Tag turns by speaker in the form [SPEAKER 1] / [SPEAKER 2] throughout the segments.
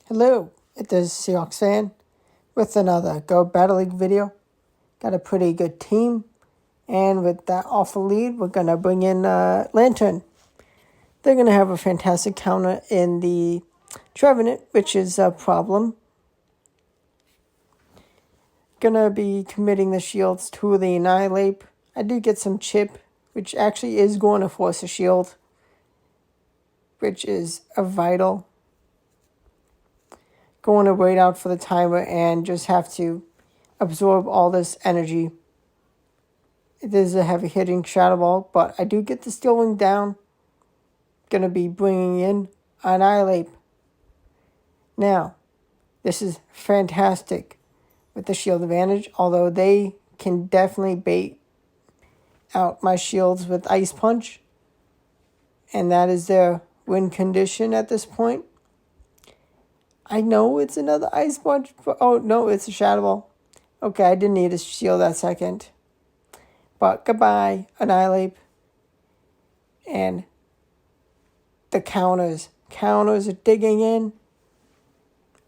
[SPEAKER 1] Hello, it is SeahawksFan with another Go Battle League video. Got a pretty good team, and with that awful lead, we're going to bring in Lanturn. They're going to have a fantastic counter in the Trevenant, which is a problem. Going to be committing the shields to the Annihilate. I do get some chip, which actually is going to force a shield, which is a vital. Going to wait out for the timer and just have to absorb all this energy. It is a heavy hitting Shadow Ball, but I do get the Steel Wing down. Going to be bringing in Annihilate. Now, this is fantastic with the shield advantage, although they can definitely bait out my shields with Ice Punch, and that is their win condition at this point. I know it's another Ice Punch, but oh no, it's a Shadow Ball. Okay, I didn't need a shield that second. But goodbye, Annihilate. And the counters. Counters are digging in.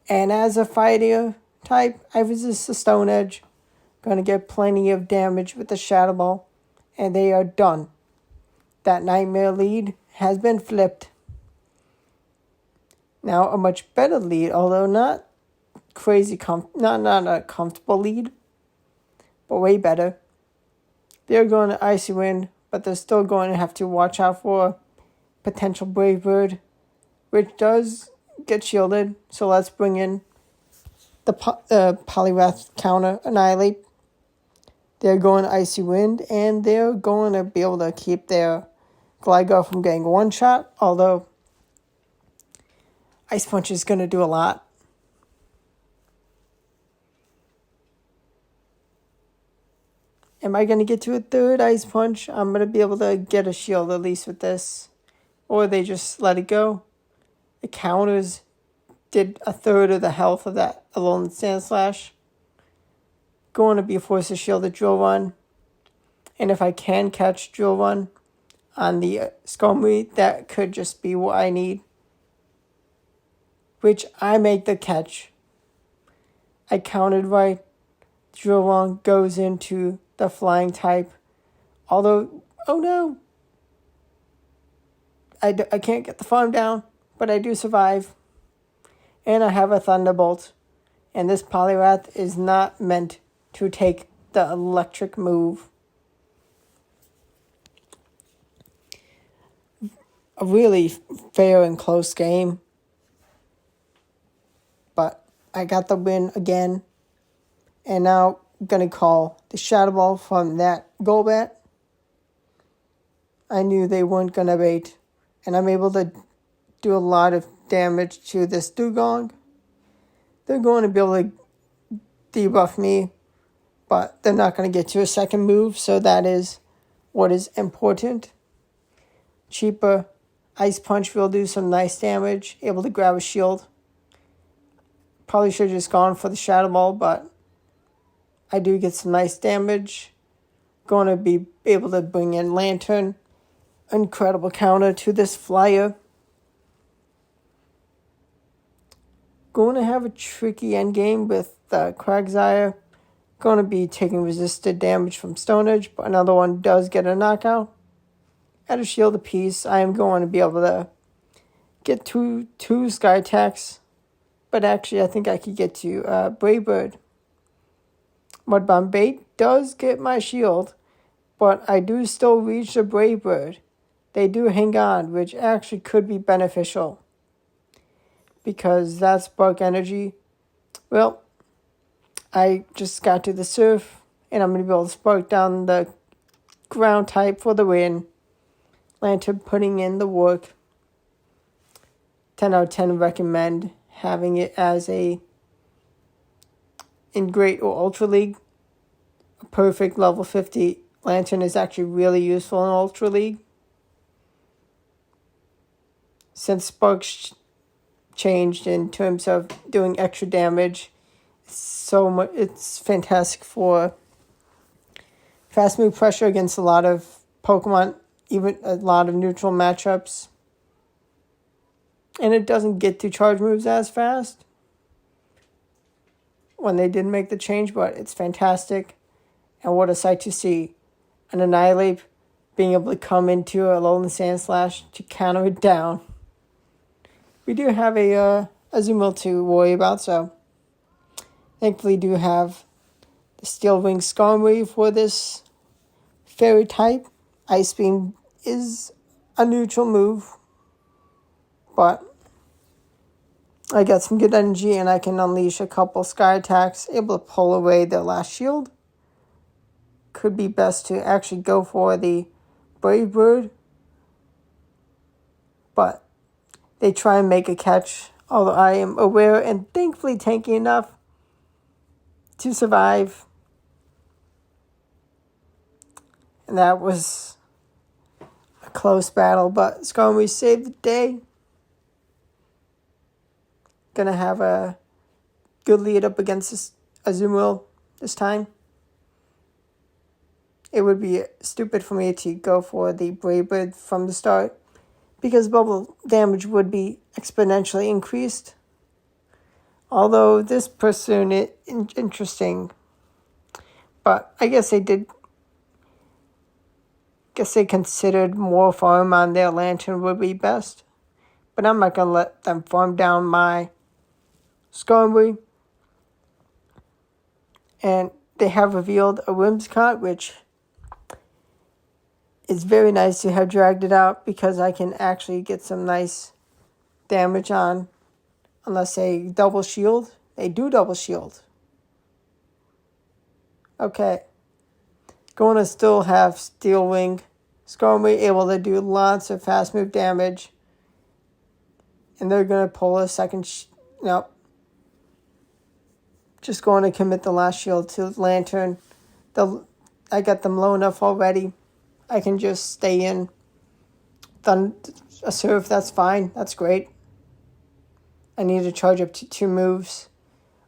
[SPEAKER 1] And as a fighter type, I resist the Stone Edge. Gonna get plenty of damage with the Shadow Ball. And they are done. That Nightmare lead has been flipped. Now a much better lead, although not crazy, not a comfortable lead, but way better. They're going to Icy Wind, but they're still going to have to watch out for potential Brave Bird, which does get shielded. So let's bring in the Poliwrath counter, Annihilate. They're going to Icy Wind, and they're going to be able to keep their Gligar from getting one shot, although Ice Punch is going to do a lot. Am I going to get to a third Ice Punch? I'm going to be able to get a shield at least with this. Or they just let it go. The counters did a third of the health of that Alolan Sandslash. Going to be forced to shield the Drill Run. And if I can catch Drill Run on the Skarmory, that could just be what I need. Which I make the catch. I counted right. Drill Run goes into the flying type. Although, oh no. I can't get the farm down, but I do survive. And I have a Thunderbolt. And this Poliwrath is not meant to take the electric move. A really fair and close game. But I got the win again. And now I'm going to call the Shadow Ball from that Golbat. I knew they weren't going to bait. And I'm able to do a lot of damage to this Dugong. They're going to be able to debuff me. But they're not going to get to a second move. So that is what is important. Cheaper Ice Punch will do some nice damage. Able to grab a shield. Probably should have just gone for the Shadow Ball, but I do get some nice damage. Going to be able to bring in Lanturn. Incredible counter to this flyer. Going to have a tricky endgame with Quagsire. Going to be taking resisted damage from Stone Edge, but another one does get a knockout. At a shield apiece, I am going to be able to get two Sky Attacks. But actually, I think I could get to Brave Bird. Mud Bomb Bait does get my shield, but I do still reach the Brave Bird. They do hang on, which actually could be beneficial. Because that Spark Energy, well, I just got to the Surf, and I'm going to be able to Spark down the Ground type for the win. Lanturn putting in the work. 10 out of 10 recommend having it as in Great or Ultra League. A perfect level 50 Lanturn is actually really useful in Ultra League. Since Sparks changed in terms of doing extra damage, it's fantastic for fast move pressure against a lot of Pokemon, even a lot of neutral matchups. And it doesn't get to charge moves as fast. when they did make the change, but it's fantastic. And what a sight to see. An Annihilate being able to come into a Alolan Sandslash to counter it down. We do have a Azumarill to worry about, so thankfully do have the Steel Wing Skarmory for this Fairy type. Ice Beam is a neutral move, but I got some good energy and I can unleash a couple Sky Attacks, able to pull away their last shield. Could be best to actually go for the Brave Bird, but they try and make a catch, although I am aware and thankfully tanky enough to survive. And that was a close battle, but Skarmory saved the day. Gonna have a good lead up against this Azumarill this time. It would be stupid for me to go for the Brave Bird from the start, because bubble damage would be exponentially increased. Although this person is interesting, but I guess they considered more farm on their Lanturn would be best. But I'm not gonna let them farm down my Skarmory. And they have revealed a Whimsicott, which is very nice to have dragged it out, because I can actually get some nice damage on. Unless they double shield. They do double shield. Okay. Going to still have Steel Wing. Skarmory able to do lots of fast move damage. And they're going to pull a second... Nope. Just going to commit the last shield to Lanturn. I got them low enough already. I can just stay in. A Surf, that's fine. That's great. I need to charge up to 2 moves.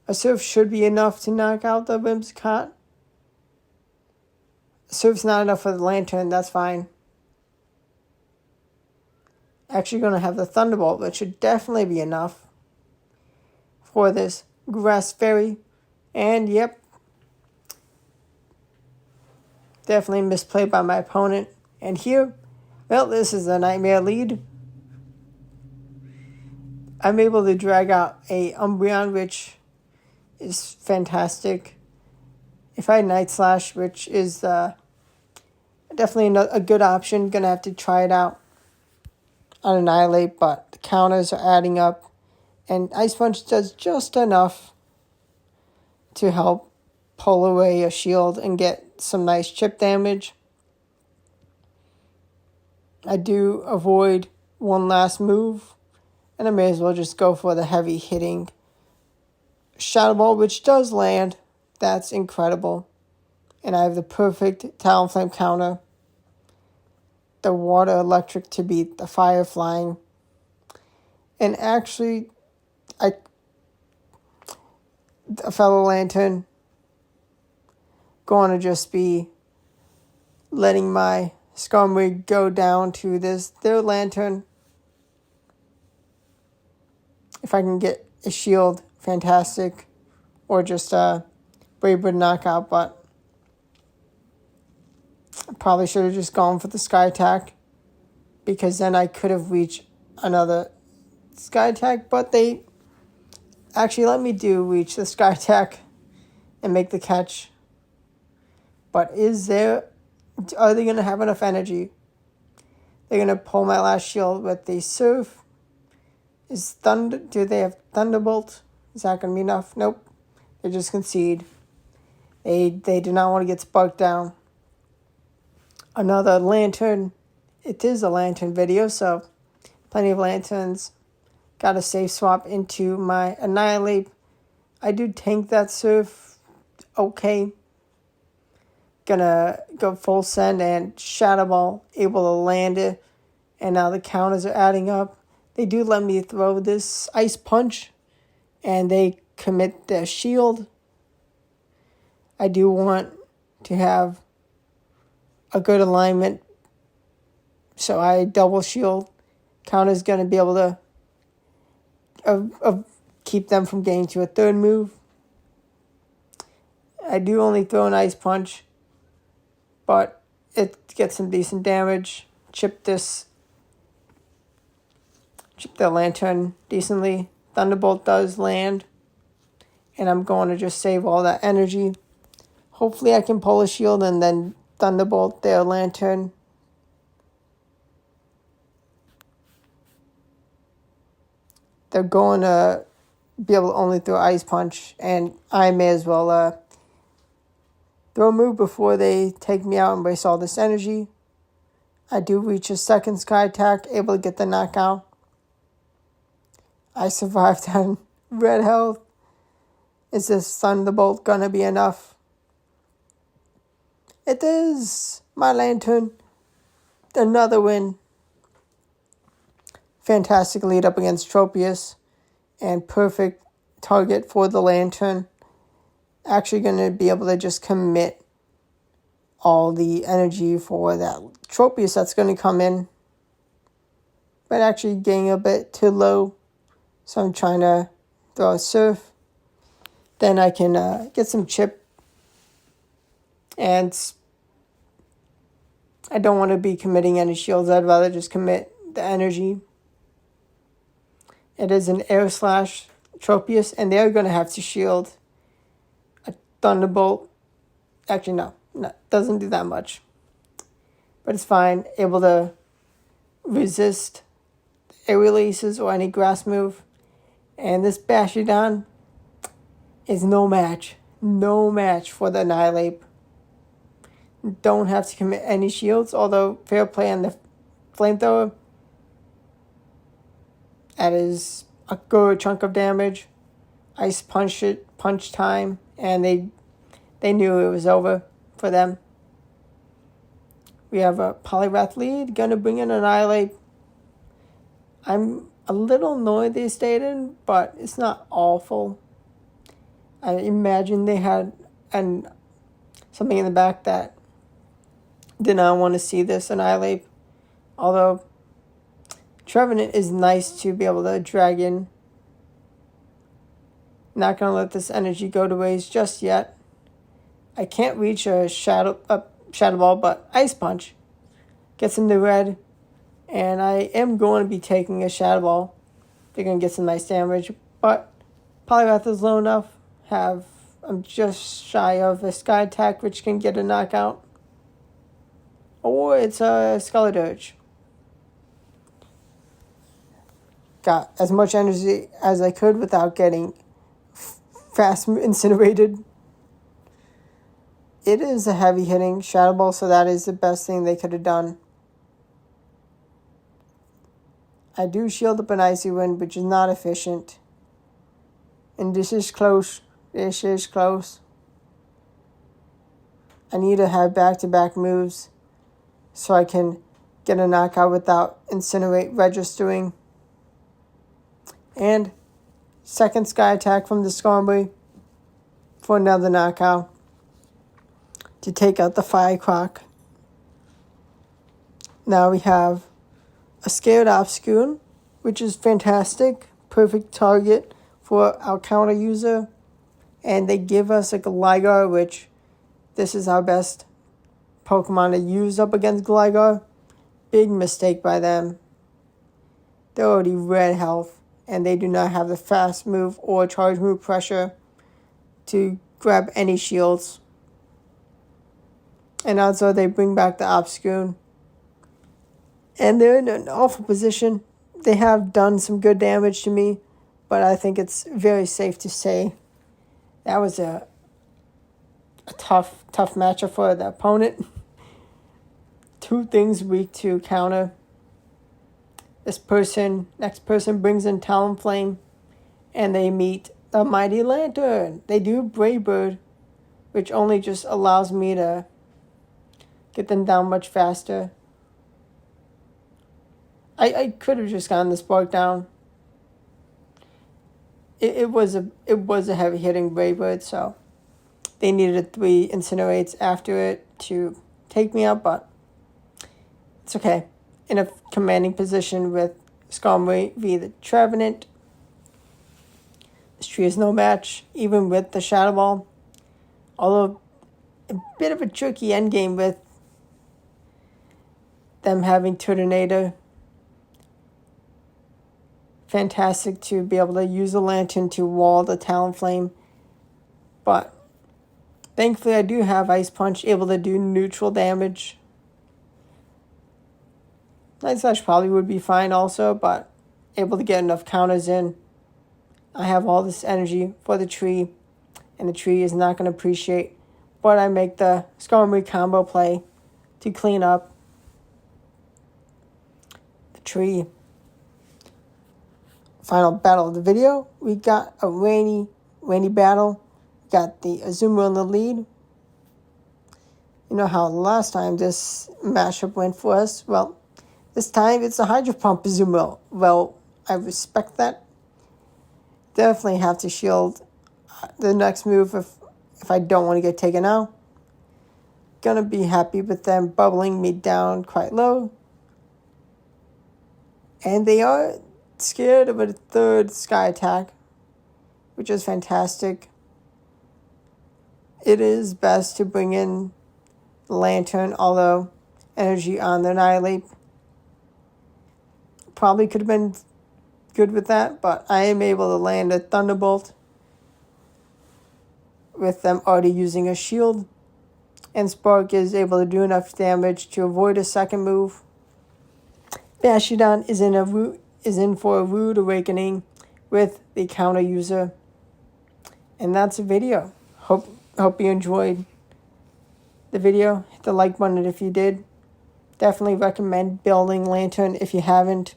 [SPEAKER 1] A Surf should be enough to knock out the Whimsicott. A Surf's not enough for the Lanturn. That's fine. Actually going to have the Thunderbolt, which should definitely be enough for this Grass Fairy. And yep, definitely misplayed by my opponent. And here, well, this is a nightmare lead. I'm able to drag out a Umbreon, which is fantastic. If I had Night Slash, which is definitely a good option, gonna have to try it out on Annihilate, but the counters are adding up. And Ice Punch does just enough to help pull away a shield and get some nice chip damage. I do avoid one last move, and I may as well just go for the heavy hitting Shadow Ball, which does land. That's incredible. And I have the perfect Talonflame counter. The Water Electric to beat the Fire Flying. And actually, a fellow Lanturn going to just be letting my Skarmory go down to their Lanturn. If I can get a shield, fantastic. Or just a Brave Bird knockout, but I probably should have just gone for the Sky Attack, because then I could have reached another Sky Attack, but they actually let me reach the Sky Attack and make the catch. But are they going to have enough energy? They're going to pull my last shield with the Surf. Do they have Thunderbolt? Is that going to be enough? Nope. They just concede. They do not want to get sparked down. Another Lanturn. It is a Lanturn video, so plenty of Lanturns. Got a safe swap into my Annihilate. I do tank that Surf. Okay. Gonna go full send and Shadow Ball. Able to land it. And now the counters are adding up. They do let me throw this Ice Punch. And they commit their shield. I do want to have a good alignment. So I double shield. Counter's going to be able to keep them from getting to a third move. I do only throw an Ice Punch, but it gets some decent damage. Chip the Lanturn decently. Thunderbolt does land, and I'm going to just save all that energy. Hopefully I can pull a shield and then Thunderbolt their Lanturn. They're going to be able to only throw Ice Punch, and I may as well throw a move before they take me out and waste all this energy. I do reach a second Sky Attack, able to get the knockout. I survived on red health. Is this Thunderbolt gonna be enough? It is. My Lanturn. Another win. Fantastic lead up against Tropius. And perfect target for the Lanturn. Actually going to be able to just commit all the energy for that Tropius that's going to come in. But actually getting a bit too low. So I'm trying to throw a Surf. Then I can get some chip. And I don't want to be committing any shields. I'd rather just commit the energy. It is an Air Slash Tropius, and they're going to have to shield a Thunderbolt. Actually, no, doesn't do that much. But it's fine. Able to resist air releases or any grass move. And this Bastiodon is no match. No match for the Annihilape. Don't have to commit any shields, although fair play on the Flamethrower. That is a good chunk of damage. Ice punch time, and they knew it was over for them. We have a Poliwrath lead, gonna bring in an Annihilape. I'm a little annoyed they stayed in, but it's not awful. I imagine they had something in the back that did not want to see this Annihilape. Although Trevenant is nice to be able to drag in. Not going to let this energy go to waste just yet. I can't reach a Shadow Ball, but Ice Punch gets into red. And I am going to be taking a Shadow Ball. They're going to get some nice damage. But Poliwrath is low enough. I'm just shy of a Sky Attack, which can get a knockout. Or it's a Skelledurge. Got as much energy as I could without getting fast incinerated. It is a heavy hitting Shadow Ball, so that is the best thing they could have done. I do shield up an Icy Wind, which is not efficient. And this is close. This is close. I need to have back-to-back moves so I can get a knockout without Incinerate registering. And second Sky Attack from the Skarmory for another knockout to take out the Firecroc. Now we have a Scared Obscune, which is fantastic. Perfect target for our counter user. And they give us a Gligar, which this is our best Pokemon to use up against Gligar. Big mistake by them. They're already red health, and they do not have the fast move or charge move pressure to grab any shields. And also they bring back the Obscune. And they're in an awful position. They have done some good damage to me, but I think it's very safe to say that was a tough matchup for the opponent. Two things weak to counter. Next person brings in Talonflame, and they meet the mighty Lanturn. They do Brave Bird, which only just allows me to get them down much faster. I could have just gotten the Spark down. It was a heavy hitting Brave Bird, so they needed 3 Incinerates after it to take me out, but it's okay. In a commanding position with Skarmory via the Trevenant. This tree is no match, even with the Shadow Ball. Although a bit of a tricky endgame with them having Tornado. Fantastic to be able to use the Lanturn to wall the Talonflame. But thankfully I do have Ice Punch, able to do neutral damage. Night Slash probably would be fine also, but able to get enough counters in. I have all this energy for the tree, and the tree is not going to appreciate. But I make the Skarmory combo play to clean up the tree. Final battle of the video. We got a rainy battle. We got the Azumarill in the lead. You know how last time this matchup went for us? Well, this time it's a Hydro Pump Azumarill. Well, I respect that. Definitely have to shield the next move if I don't want to get taken out. Gonna be happy with them bubbling me down quite low. And they are scared of a third Sky Attack, which is fantastic. It is best to bring in the Lanturn, although energy on the Annihilate probably could have been good with that, but I am able to land a Thunderbolt with them already using a shield, and Spark is able to do enough damage to avoid a second move. Bastiodon is in for a rude awakening with the counter user. And that's the video. Hope you enjoyed the video. Hit the like button if you did. Definitely recommend building Lanturn if you haven't.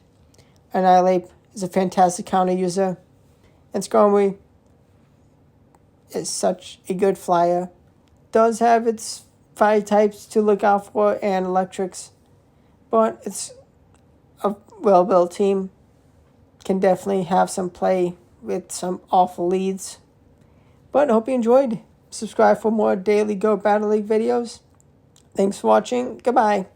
[SPEAKER 1] Annihilate is a fantastic counter user. And Skarmory is such a good flyer. Does have its fire types to look out for and electrics. But it's a well-built team. Can definitely have some play with some awful leads. But hope you enjoyed. Subscribe for more daily Go Battle League videos. Thanks for watching. Goodbye.